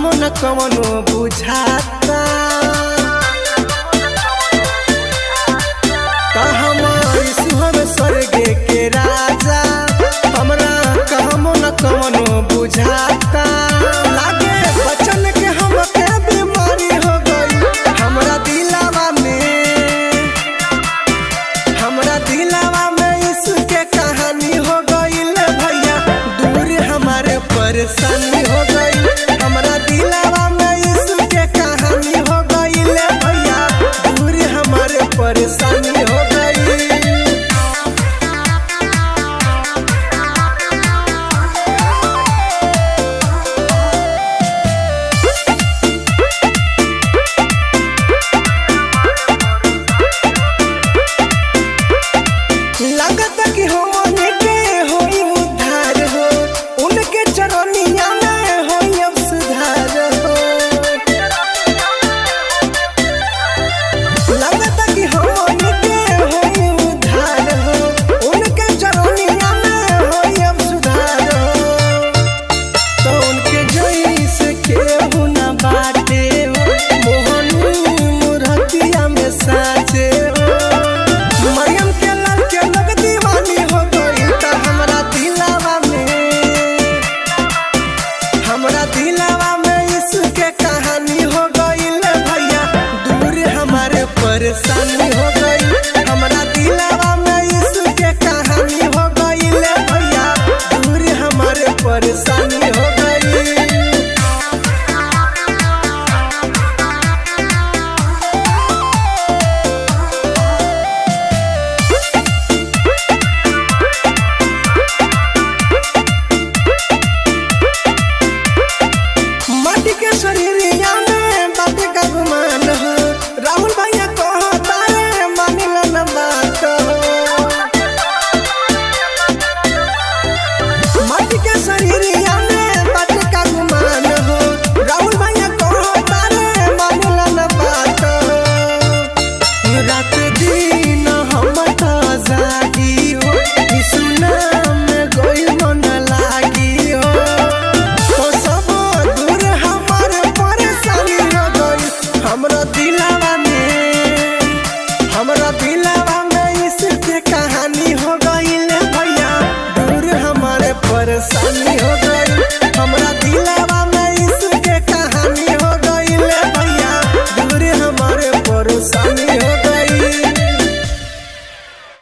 कहमो न कवनो बुझाता हमारे स्वर्ग के राजा हमरा कहमो न कवनो बुझाता लागे बचन के हमके बीमारी हो गई हमरा दिलावा में इसके कहानी हो गई भैया दूर हमारे परेशानी हो गई हमरा दिलावा में इसके कहानी हो गई भैया दूर हमारे परेशानी हो गई। लगता कि हमने के होई उद्धार हो उनके चरनिया में होई अब सुधार हो लगता कि हमने के होई उद्धार हो उनके चरनिया में होई अब सुधार हो तो उनके जैसे केहू ना बाटे हो मोहन मुरतिया में साचे हो मरियम के लाल के लग दीवानी हो गई त हमरा दिलावा में इसके कहानी हो गई भैया दूर हमारे परेशानी हो गई हमरा दिलावा में इसके कहानी हो गई भैया दूर हमारे परेशानी हो गई। माटी के शरीरिया में बात का गुमान हो राहुल भैया कहो तारे मानिला न बात हो माटी के शरीरिया में बात का गुमान हो राहुल भैया कहो तारे मानिला न बात हो रात दिन हम तो जागी हो सुना में कोई मन लागी हो तो सब दूर हमारे परेशानी हो गई हमरा दिलावा में इसके कहानी हो गई भैया दूर हमारे परेशानी हो गई।